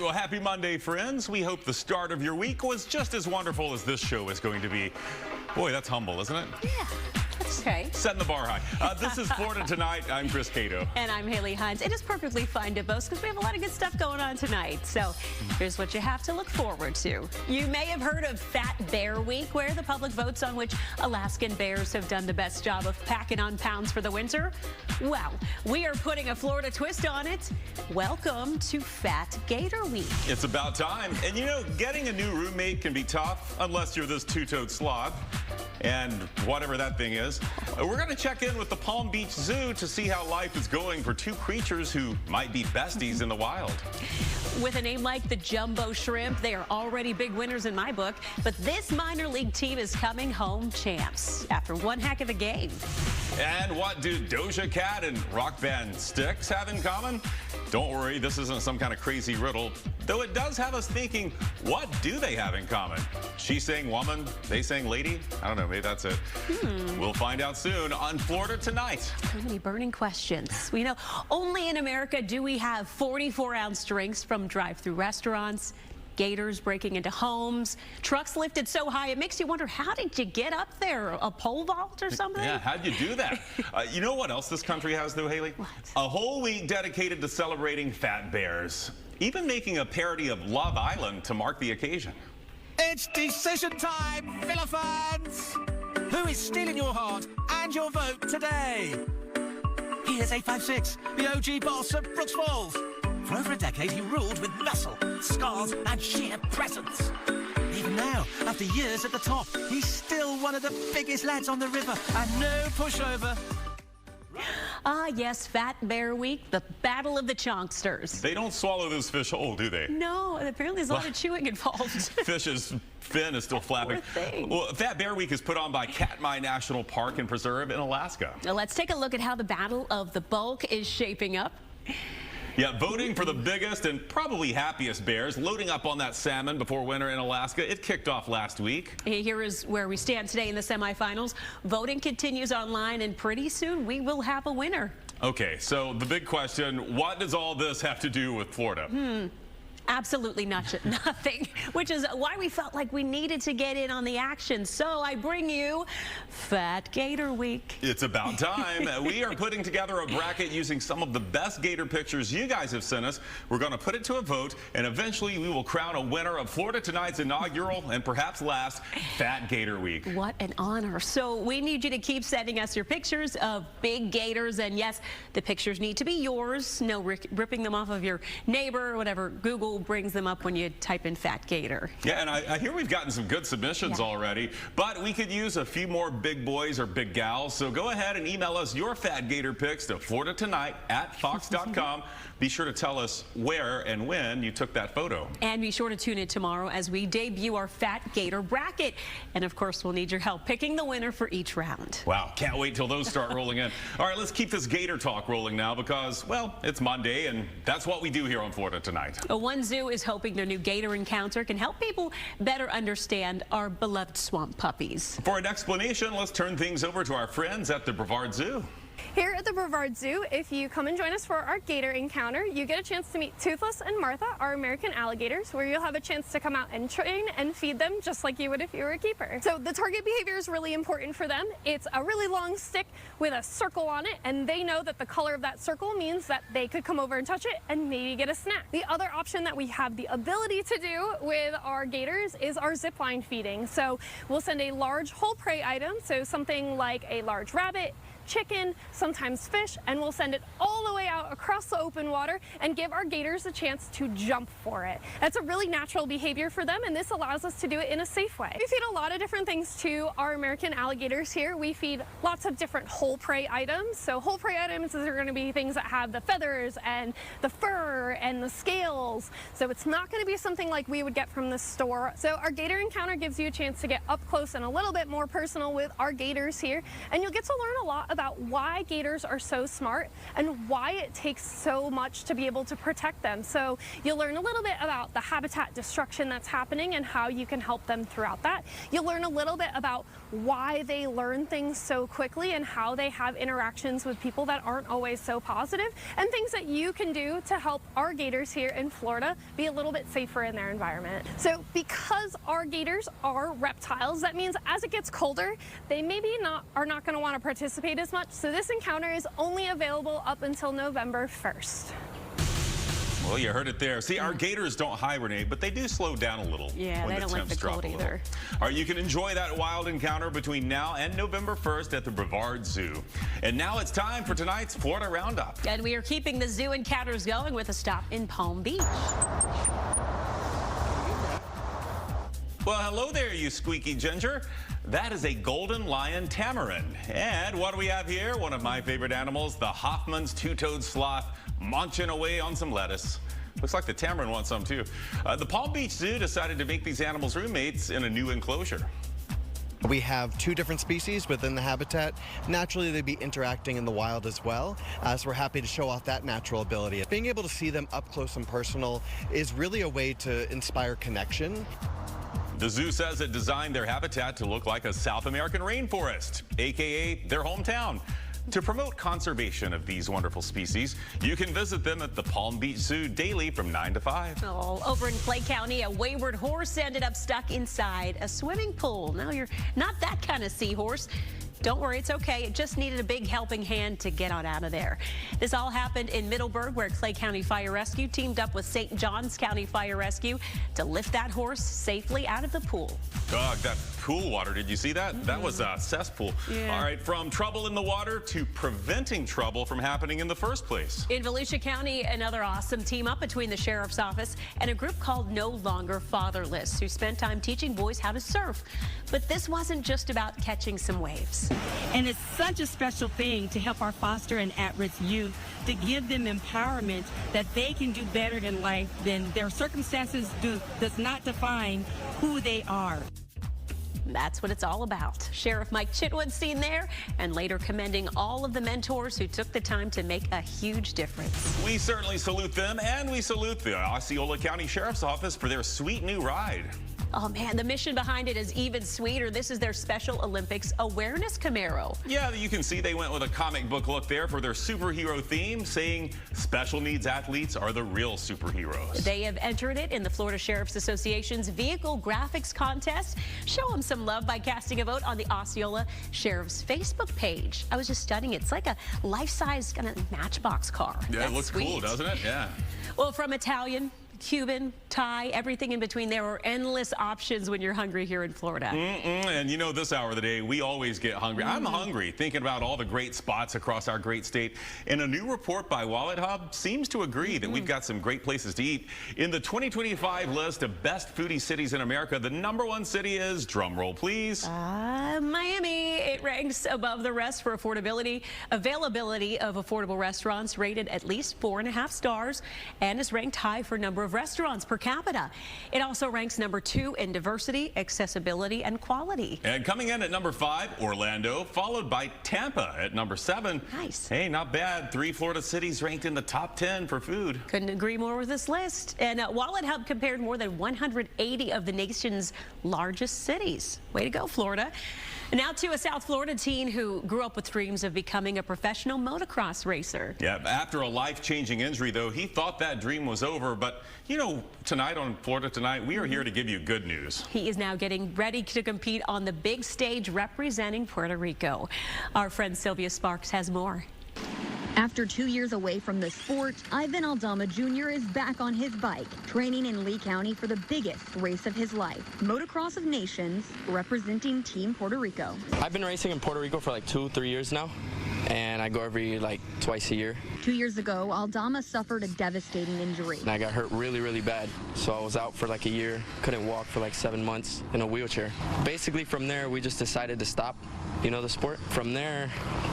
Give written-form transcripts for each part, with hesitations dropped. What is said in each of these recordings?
Well, happy Monday, friends. We hope the start of your week was just as wonderful as this show is going to be. Boy, that's humble, isn't it? Yeah. Okay. Setting the bar high. This is Florida Tonight. I'm Chris Cato. And I'm Haley Hines. It is perfectly fine to boast because we have a lot of good stuff going on tonight. So here's what you have to look forward to. You may have heard of Fat Bear Week, where the public votes on which Alaskan bears have done the best job of packing on pounds for the winter. Well, we are putting a Florida twist on it. Welcome to Fat Gator Week. It's about time. And you know, getting a new roommate can be tough unless you're this two-toed sloth. And whatever that thing is. We're going to check in with the Palm Beach Zoo to see how life is going for two creatures who might be besties in the wild. With a name like the Jumbo Shrimp, they are already big winners in my book. But this minor league team is coming home champs after one heck of a game. And what do Doja Cat and rock band Styx have in common? Don't worry, this isn't some kind of crazy riddle, though it does have us thinking, what do they have in common? She sang woman, they sang lady? I don't know, maybe that's it. We'll find out soon on Florida Tonight. So many burning questions. We know only in America do we have 44-ounce drinks from drive-through restaurants, gators breaking into homes, trucks lifted so high it makes you wonder, how did you get up there? A pole vault or something? Yeah, how'd you do that? You know what else this country has though, Haley? What? A whole week dedicated to celebrating fat bears, even making a parody of Love Island to mark the occasion. It's decision time, Villa fans! Who is stealing your heart and your vote today? Here's 856, the OG boss of Brooks Falls. For over a decade, he ruled with muscle, scars, and sheer presence. Even now, after years at the top, he's still one of the biggest lads on the river, and no pushover. Ah, yes, Fat Bear Week, the battle of the chonksters. They don't swallow those fish whole, do they? No, apparently there's a lot of chewing involved. Fish's fin is still flapping. Poor thing. Well, Fat Bear Week is put on by Katmai National Park and Preserve in Alaska. Now let's take a look at how the battle of the bulk is shaping up. Yeah, voting for the biggest and probably happiest bears, loading up on that salmon before winter in Alaska. It kicked off last week. Here is where we stand today in the semifinals. Voting continues online, and pretty soon we will have a winner. Okay, so the big question, what does all this have to do with Florida? Absolutely nothing, which is why we felt like we needed to get in on the action. So I bring you Fat Gator Week. It's about time. We are putting together a bracket using some of the best gator pictures you guys have sent us. We're going to put it to a vote, and eventually we will crown a winner of Florida Tonight's inaugural and perhaps last Fat Gator Week. What an honor. So we need you to keep sending us your pictures of big gators, and yes, the pictures need to be yours. No ripping them off of your neighbor or whatever. Google brings them up when you type in Fat Gator. Yeah, and I hear we've gotten some good submissions already, but we could use a few more big boys or big gals, so go ahead and email us your Fat Gator pics to FloridaTonight@fox.com. Be sure to tell us where and when you took that photo. And be sure to tune in tomorrow as we debut our Fat Gator bracket. And of course, we'll need your help picking the winner for each round. Wow, can't wait till those start rolling in. All right, let's keep this Gator talk rolling now because, well, it's Monday and that's what we do here on Florida Tonight. One zoo is hoping their new gator encounter can help people better understand our beloved swamp puppies. For an explanation, let's turn things over to our friends at the Brevard Zoo. Here at the Brevard Zoo, if you come and join us for our gator encounter, you get a chance to meet Toothless and Martha, our American alligators, where you'll have a chance to come out and train and feed them just like you would if you were a keeper. So the target behavior is really important for them. It's a really long stick with a circle on it, and they know that the color of that circle means that they could come over and touch it and maybe get a snack. The other option that we have the ability to do with our gators is our zip line feeding. So we'll send a large whole prey item, so something like a large rabbit, chicken, sometimes fish, and we'll send it all the way out across the open water and give our gators a chance to jump for it. That's a really natural behavior for them, and this allows us to do it in a safe way. We feed a lot of different things to our American alligators here. We feed lots of different whole prey items. So whole prey items are going to be things that have the feathers and the fur and the scales. So it's not going to be something like we would get from the store. So our gator encounter gives you a chance to get up close and a little bit more personal with our gators here, and you'll get to learn a lot about why gators are so smart and why it takes so much to be able to protect them. So you'll learn a little bit about the habitat destruction that's happening and how you can help them throughout that. You'll learn a little bit about why they learn things so quickly and how they have interactions with people that aren't always so positive, and things that you can do to help our gators here in Florida be a little bit safer in their environment. So because our gators are reptiles, that means as it gets colder, they are not going to want to participate as much. So this encounter is only available up until November 1st. Well, you heard it there. See, our gators don't hibernate, but they do slow down a little when the temps drop a little. All right, you can enjoy that wild encounter between now and November 1st at the Brevard Zoo. And now it's time for tonight's Florida Roundup. And we are keeping the zoo encounters going with a stop in Palm Beach. Well, hello there, you squeaky ginger. That is a golden lion tamarin. And what do we have here? One of my favorite animals, the Hoffman's two-toed sloth, munching away on some lettuce. Looks like the tamarin wants some too. The Palm Beach Zoo decided to make these animals roommates in a new enclosure. We have 2 different species within the habitat. Naturally, they'd be interacting in the wild as well, so we're happy to show off that natural ability. Being able to see them up close and personal is really a way to inspire connection. The zoo says it designed their habitat to look like a South American rainforest, aka their hometown. To promote conservation of these wonderful species, you can visit them at the Palm Beach Zoo daily from 9 to 5. Oh, over in Clay County, a wayward horse ended up stuck inside a swimming pool. Now, you're not that kind of seahorse. Don't worry, it's okay. It just needed a big helping hand to get on out of there. This all happened in Middleburg, where Clay County Fire Rescue teamed up with St. Johns County Fire Rescue to lift that horse safely out of the pool. Dog, that pool water, did you see that? That was a cesspool. Yeah. All right, from trouble in the water to preventing trouble from happening in the first place. In Volusia County, another awesome team up between the Sheriff's Office and a group called No Longer Fatherless, who spent time teaching boys how to surf. But this wasn't just about catching some waves. And it's such a special thing to help our foster and at-risk youth, to give them empowerment that they can do better in life than their circumstances does not define who they are. That's what it's all about. Sheriff Mike Chitwood seen there, and later commending all of the mentors who took the time to make a huge difference. We certainly salute them, and we salute the Osceola County Sheriff's Office for their sweet new ride. Oh man, the mission behind it is even sweeter. This is their Special Olympics Awareness Camaro. Yeah, you can see they went with a comic book look there for their superhero theme, saying special needs athletes are the real superheroes. They have entered it in the Florida Sheriff's Association's Vehicle Graphics Contest. Show them some love by casting a vote on the Osceola Sheriff's Facebook page. I was just studying it. It's like a life-size kind of Matchbox car. Yeah, That's it looks sweet. cool, doesn't it? Yeah. Well, from Italian, Cuban, Thai, everything in between. There are endless options when you're hungry here in Florida. And you know, this hour of the day, we always get hungry. I'm hungry thinking about all the great spots across our great state. And a new report by Wallet Hub seems to agree that we've got some great places to eat. In the 2025 list of best foodie cities in America, the #1 city is, drumroll please, Miami. It ranks above the rest for affordability, availability of affordable restaurants, rated at least 4.5 stars, and is ranked high for number of restaurants per capita. It also ranks #2 in diversity, accessibility, and quality. And coming in at #5, Orlando, followed by Tampa at #7. Nice. Hey, not bad. 3 Florida cities ranked in the top 10 for food. Couldn't agree more with this list. And Wallet Hub compared more than 180 of the nation's largest cities. Way to go, Florida. Now to a South Florida teen who grew up with dreams of becoming a professional motocross racer. Yeah, after a life-changing injury, though, he thought that dream was over. But, you know, tonight on Florida Tonight, we are here to give you good news. He is now getting ready to compete on the big stage representing Puerto Rico. Our friend Sylvia Sparks has more. After 2 years away from the sport, Ivan Aldama Jr. is back on his bike, training in Lee County for the biggest race of his life, Motocross of Nations, representing Team Puerto Rico. I've been racing in Puerto Rico for like 2-3 years now, and I go every twice a year. 2 years ago, Aldama suffered a devastating injury. And I got hurt really, really bad, so I was out for like a year, couldn't walk for like 7 months in a wheelchair. Basically from there, we just decided to stop, the sport. From there,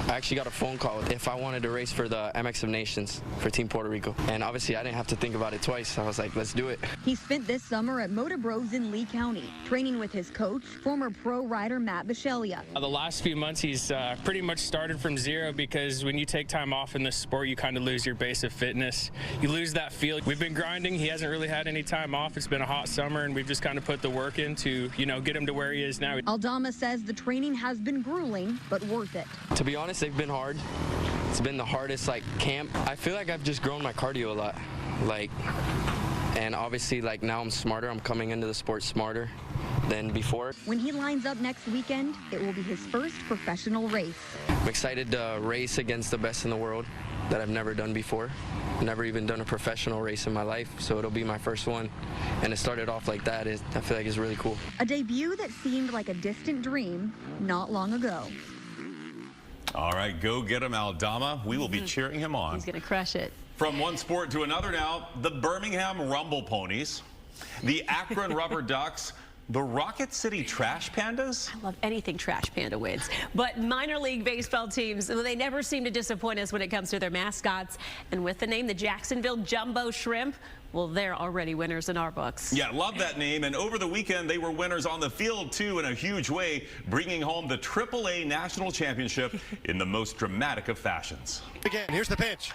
I actually got a phone call if I wanted to race for the MX of Nations for Team Puerto Rico. And obviously I didn't have to think about it twice. I was like, let's do it. He spent this summer at Motor Bros in Lee County, training with his coach, former pro rider Matt Bisceglia. The last few months he's pretty much started from zero. zero because when you take time off in this sport, you kind of lose your base of fitness. You lose that feel. We've been grinding. He hasn't really had any time off. It's been a hot summer, and we've just kind of put the work in to, get him to where he is now. Aldama says the training has been grueling, but worth it. To be honest, they've been hard. It's been the hardest, camp. I feel like I've just grown my cardio a lot. And obviously, now I'm smarter. I'm coming into the sport smarter than before. When he lines up next weekend, it will be his first professional race. I'm excited to race against the best in the world that I've never done before. Never even done a professional race in my life, so it'll be my first one. And it started off like that. I feel like it's really cool. A debut that seemed like a distant dream not long ago. All right, go get him, Aldama. We will be cheering him on. He's going to crush it. From one sport to another now, the Birmingham Rumble Ponies, the Akron Rubber Ducks, the Rocket City Trash Pandas. I love anything Trash Panda wins. But minor league baseball teams, they never seem to disappoint us when it comes to their mascots. And with the name, the Jacksonville Jumbo Shrimp, well, they're already winners in our books. Yeah, love that name. And over the weekend, they were winners on the field, too, in a huge way, bringing home the AAA National Championship in the most dramatic of fashions. Again, here's the pitch.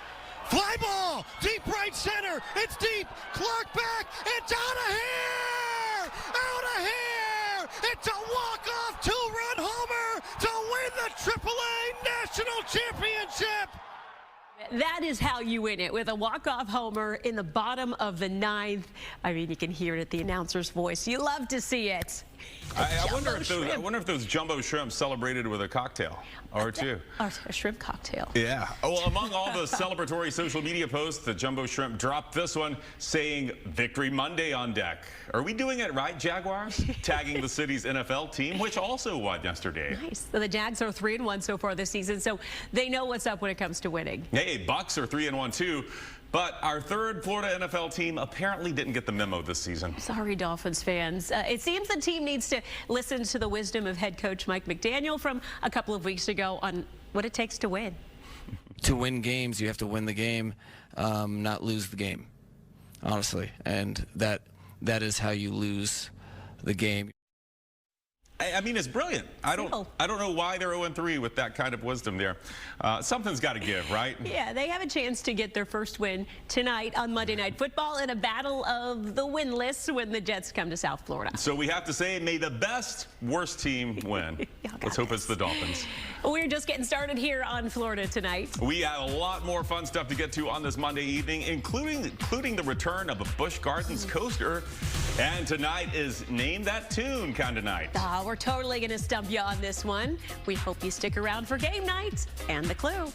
Fly ball, deep right center. It's deep. Clark back. It's out of here. Out of here. It's a walk-off two-run homer to win the AAA National Championship. That is how you win it, with a walk-off homer in the bottom of the ninth. I mean, you can hear it at the announcer's voice. You love to see it. I wonder if those jumbo shrimp celebrated with a cocktail or two. A shrimp cocktail. Yeah. Well, among all the celebratory social media posts, the jumbo shrimp dropped this one saying Victory Monday on deck. Are we doing it right, Jaguars? Tagging the city's NFL team, which also won yesterday. Nice. So the Jags are 3-1 so far this season, so they know what's up when it comes to winning. Hey, Bucks are 3-1 too. But our third Florida NFL team apparently didn't get the memo this season. Sorry, Dolphins fans. It seems the team needs to listen to the wisdom of head coach Mike McDaniel from a couple of weeks ago on what it takes to win. To win games, you have to win the game, not lose the game, honestly. And that is how you lose the game. I mean, it's brilliant. I don't know why they're 0-3 with that kind of wisdom there. Something's got to give, right? Yeah, they have a chance to get their first win tonight on Monday Night Football in a battle of the winless when the Jets come to South Florida. So we have to say, may the best, worst team win. Let's hope it's the Dolphins. We're just getting started here on Florida tonight. We have a lot more fun stuff to get to on this Monday evening, including the return of a Busch Gardens coaster. And tonight is Name That Tune kind of night. We're totally going to stump you on this one. We hope you stick around for game night and the clue.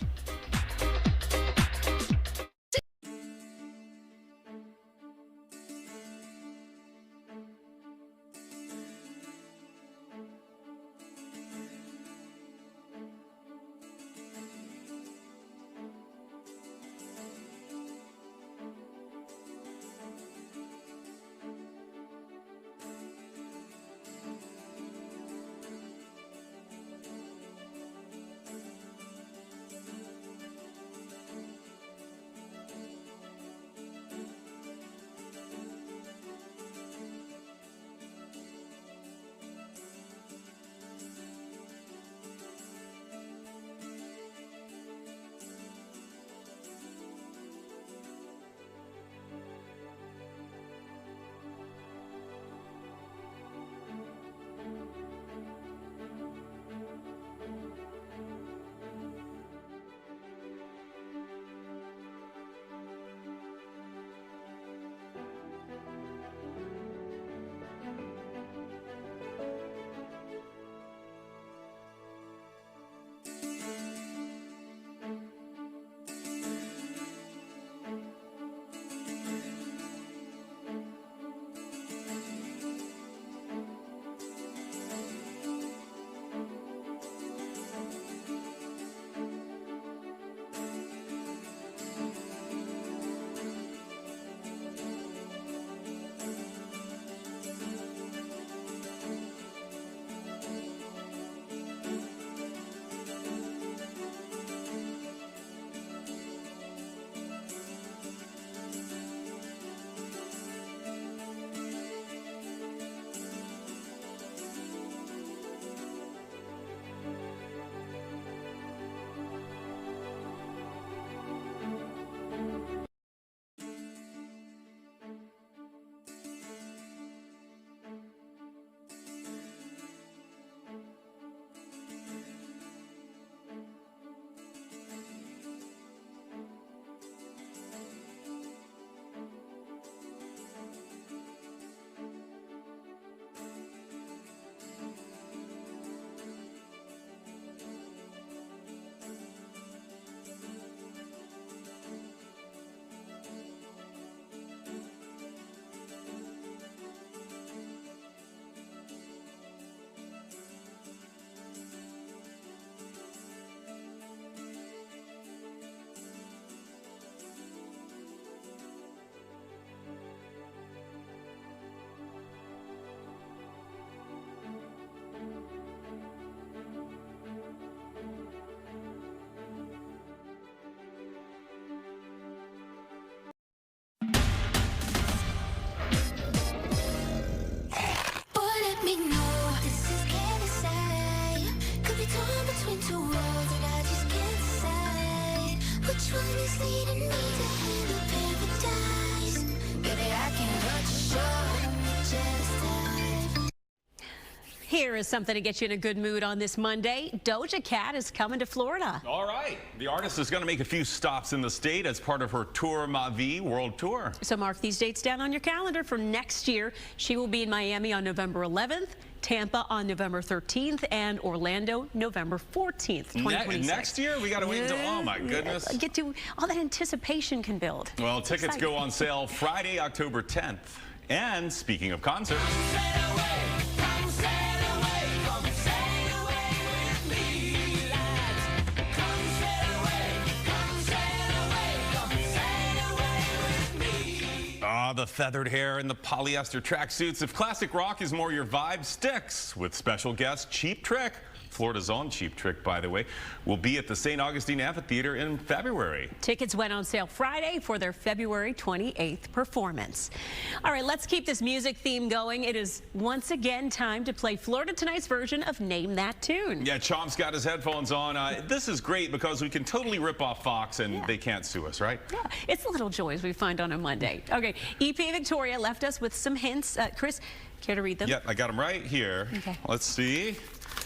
Here is something to get you in a good mood on this Monday. Doja Cat is coming to Florida. All right. The artist is going to make a few stops in the state as part of her Tour Ma Vie World Tour. So mark these dates down on your calendar for next year. She will be in Miami on November 11th, Tampa on November 13th, and Orlando November 14th, 2026. Next year? We got to wait until, oh my goodness. Get to, all that anticipation can build. Well, tickets go on sale Friday, October 10th. And speaking of concerts. The feathered hair and the polyester tracksuits. If classic rock is more your vibe, Styx with special guest Cheap Trick. Florida's own Cheap Trick, by the way, will be at the St. Augustine Amphitheater in February. Tickets went on sale Friday for their February 28th performance. All right, let's keep this music theme going. It is once again time to play Florida Tonight's version of Name That Tune. Yeah, Chomp's got his headphones on. This is great because we can totally rip off Fox and they can't sue us, right? Yeah, it's the little joys we find on a Monday. Okay, EP Victoria left us with some hints. Chris, care to read them? Yep, I got them right here. Okay. Let's see.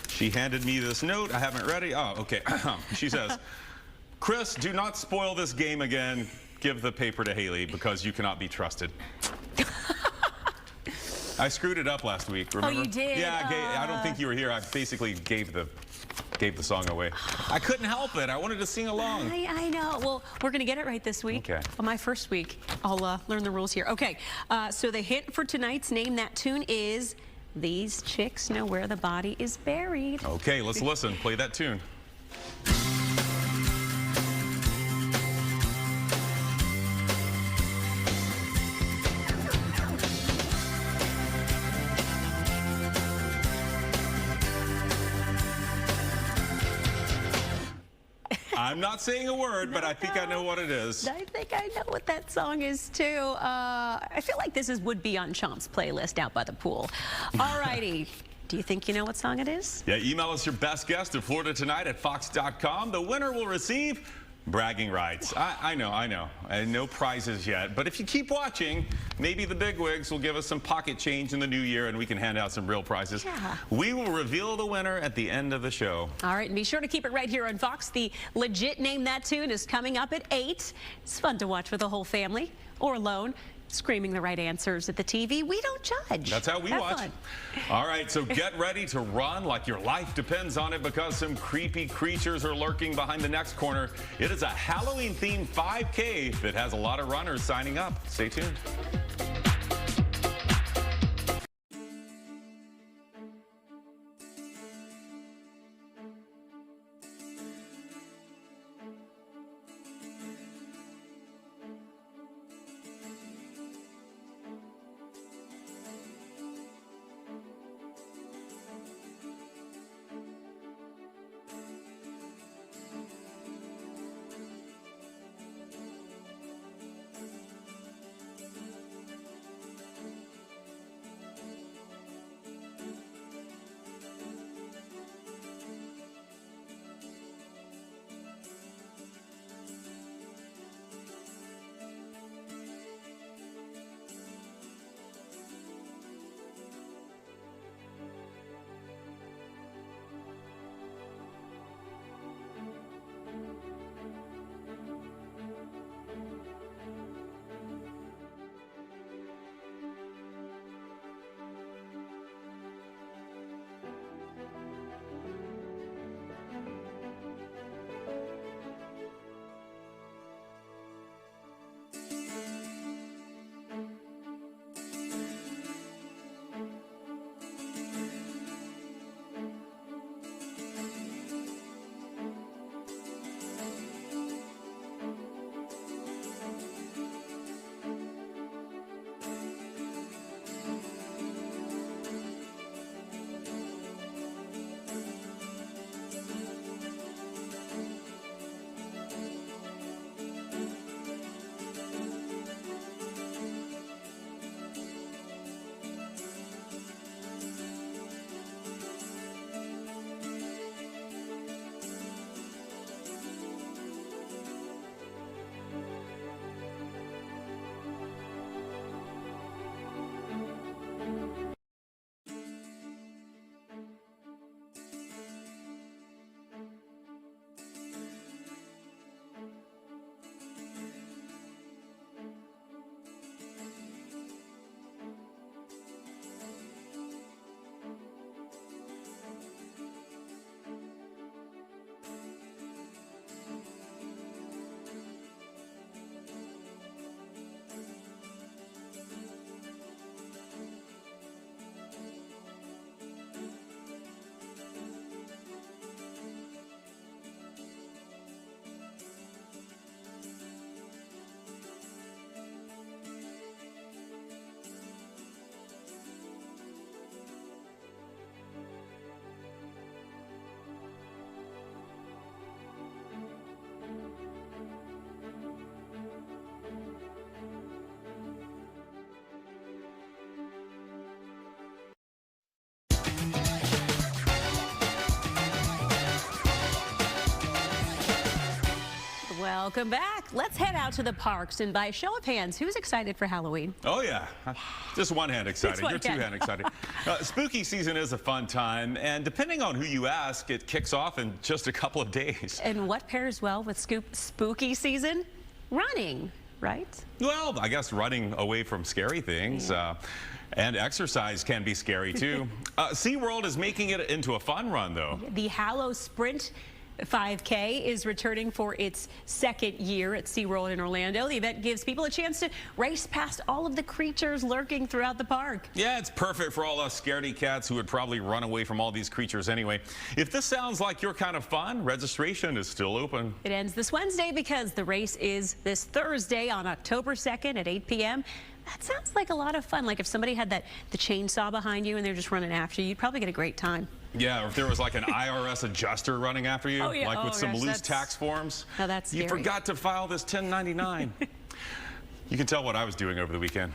She handed me this note. I haven't read it. Oh, okay. She says, Chris, do not spoil this game again. Give the paper to Haley because you cannot be trusted. I screwed it up last week, remember? Oh, you did? Yeah, I don't think you were here. I basically gave the song away. I couldn't help it. I wanted to sing along. I know. Well, we're going to get it right this week. Okay. On my first week, I'll learn the rules here. Okay, so the hint for tonight's Name That Tune is These Chicks Know Where the Body is Buried. Okay, let's listen. Play that tune. I'm not saying a word, but I think I know what it is. I think I know what that song is, too. I feel like this would be on Chomp's playlist out by the pool. All righty. Do you think you know what song it is? Yeah, email us your best guess to Florida Tonight at fox.com. The winner will receive bragging rights. I know. And no prizes yet. But if you keep watching, maybe the bigwigs will give us some pocket change in the new year and we can hand out some real prizes. Yeah. We will reveal the winner at the end of the show. All right, and be sure to keep it right here on Fox. The legit Name That Tune is coming up at 8. It's fun to watch with the whole family or alone. Screaming the right answers at the TV. We don't judge. That's how we watch. Fun. All right, so get ready to run like your life depends on it because some creepy creatures are lurking behind the next corner. It is a Halloween-themed 5K that has a lot of runners signing up. Stay tuned. Welcome back. Let's head out to the parks, and by show of hands, who's excited for Halloween? Oh, yeah. Just one hand excited. You're two-hand excited. Spooky season is a fun time, and depending on who you ask, it kicks off in just a couple of days. And what pairs well with spooky season? Running, right? Well, I guess running away from scary things. Yeah. And exercise can be scary, too. SeaWorld is making it into a fun run, though. The Hallow Sprint 5K is returning for its second year at SeaWorld in Orlando. The event gives people a chance to race past all of the creatures lurking throughout the park. Yeah, it's perfect for all us scaredy cats who would probably run away from all these creatures anyway. If this sounds like your kind of fun, registration is still open. It ends this Wednesday because the race is this Thursday on October 2nd at 8 p.m. That sounds like a lot of fun. Like if somebody had the chainsaw behind you and they're just running after you, you'd probably get a great time. Yeah, or if there was like an IRS adjuster running after you, like with some loose tax forms. Oh, that's scary. You forgot to file this 1099. You can tell what I was doing over the weekend.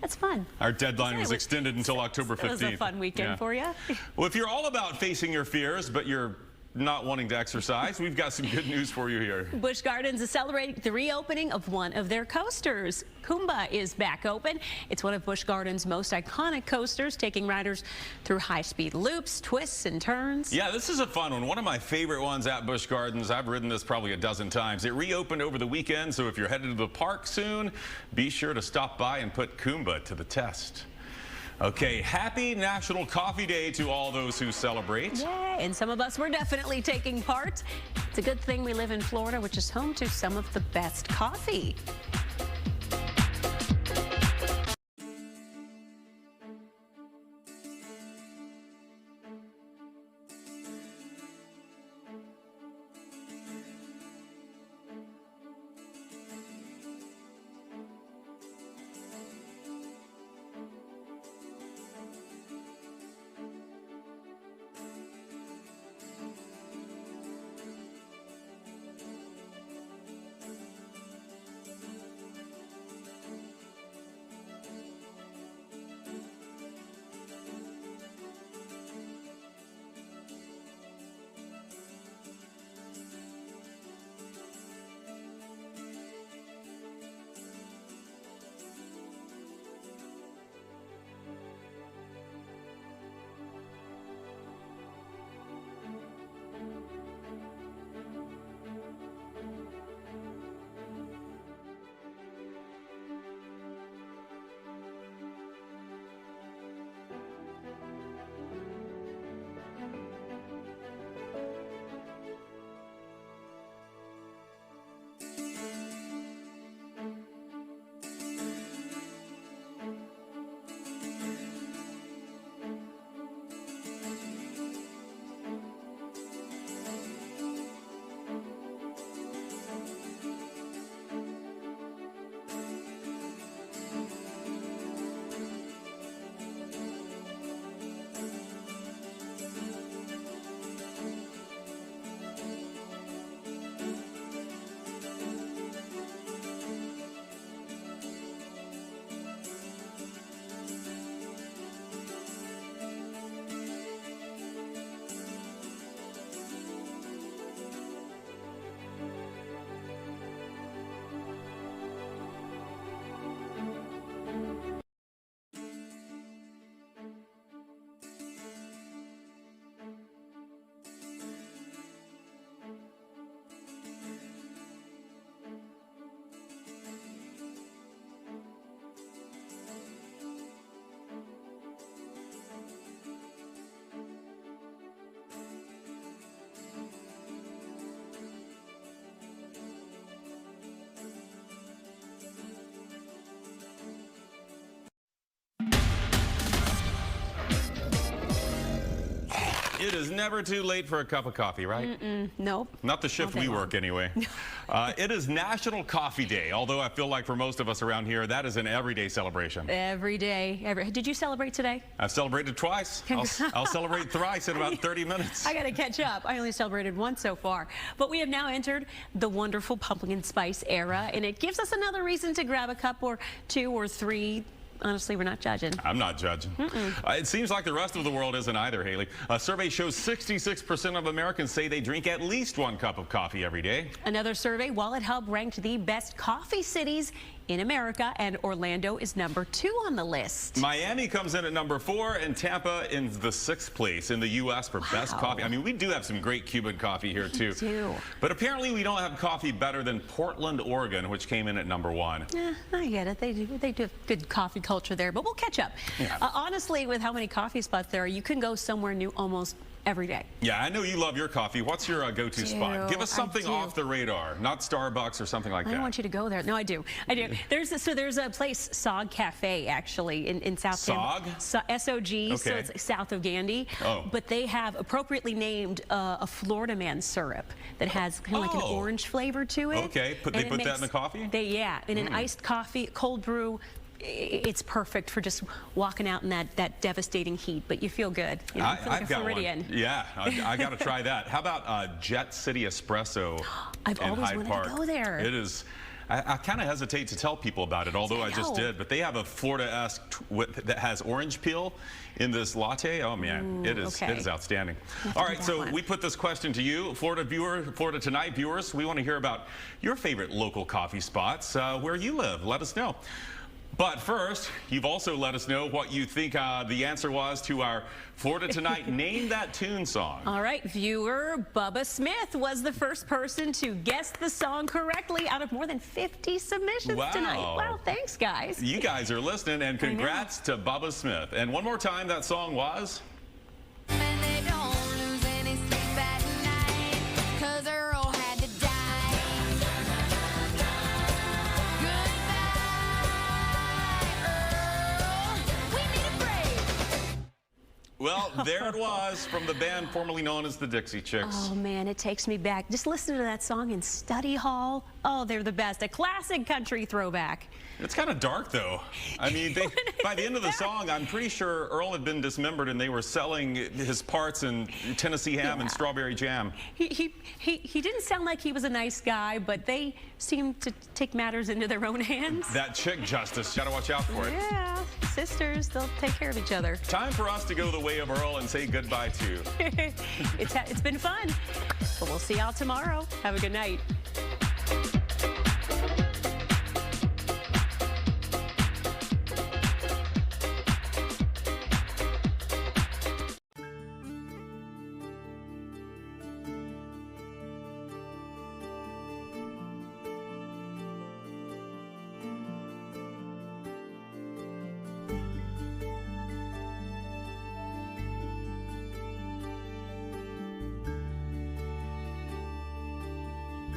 That's fun. Our deadline was extended until October 15th. It was a fun weekend for you. Well, if you're all about facing your fears, but you're not wanting to exercise, we've got some good news for you here. Busch Gardens is celebrating the reopening of one of their coasters. Kumba is back open. It's one of Busch Gardens' most iconic coasters, taking riders through high-speed loops, twists, and turns. Yeah, this is a fun one. One of my favorite ones at Busch Gardens. I've ridden this probably a dozen times. It reopened over the weekend, so if you're headed to the park soon, be sure to stop by and put Kumba to the test. Okay, happy National Coffee Day to all those who celebrate. Yeah, and some of us were definitely taking part. It's a good thing we live in Florida, which is home to some of the best coffee. It is never too late for a cup of coffee, right? Nope. Not the shift we work anyway. It is National Coffee Day, although I feel like for most of us around here, that is an everyday celebration. Every day. Did you celebrate today? I've celebrated twice. I'll celebrate thrice in about 30 minutes. I got to catch up. I only celebrated once so far. But we have now entered the wonderful pumpkin spice era, and it gives us another reason to grab a cup or two or three honestly, we're not judging. I'm not judging. It seems like the rest of the world isn't either, Haley. A survey shows 66% of Americans say they drink at least 1 cup of coffee every day. Another survey, Wallet Hub ranked the best coffee cities in America, and Orlando is number 2 on the list. Miami comes in at number 4, and Tampa in the 6th place in the U.S. for best coffee. I mean, we do have some great Cuban coffee here, too. We do. But apparently we don't have coffee better than Portland, Oregon, which came in at number 1. Yeah, I get it. They do have good coffee culture there, but we'll catch up. Yeah. Honestly, with how many coffee spots there are, you can go somewhere new almost every day. Yeah, I know you love your coffee. What's your go-to spot? Give us something off the radar, not Starbucks or something like that. I don't want you to go there. No, I do. There's a place, Sog Cafe, actually, in South Sog? S-O-G, okay. so it's south of Gandy. Oh. But they have appropriately named a Florida Man syrup that has kind of like an orange flavor to it. Okay, they put that in the coffee? In an iced coffee, cold brew. It's perfect for just walking out in that devastating heat, but you feel good. You know, feel like I've a got Floridian. one. Yeah, I got to try that. How about Jet City Espresso I've in always Hyde wanted Park? to go there. It is. I kind of hesitate to tell people about it, although I just did. But they have a Florida-esque that has orange peel in this latte. Oh man, it is outstanding. All right, so we put this question to you, Florida Tonight viewers. We want to hear about your favorite local coffee spots where you live. Let us know. But first, you've also let us know what you think the answer was to our Florida Tonight Name That Tune song. All right, viewer Bubba Smith was the first person to guess the song correctly out of more than 50 submissions tonight. Wow, thanks, guys. You guys are listening, and congrats to Bubba Smith. And one more time, that song was... And they don't lose any sleep at night, 'cause Earl had to die. Well, there it was from the band formerly known as the Dixie Chicks. Oh, man, it takes me back. Just listen to that song in study hall. Oh, they're the best. A classic country throwback. It's kind of dark, though. I mean, by the end of the song, I'm pretty sure Earl had been dismembered and they were selling his parts in Tennessee ham and strawberry jam. He didn't sound like he was a nice guy, but they seemed to take matters into their own hands. That chick justice, gotta watch out for it. Yeah, sisters, they'll take care of each other. Time for us to go the way of Earl and say goodbye to. It's been fun, but we'll see y'all tomorrow. Have a good night.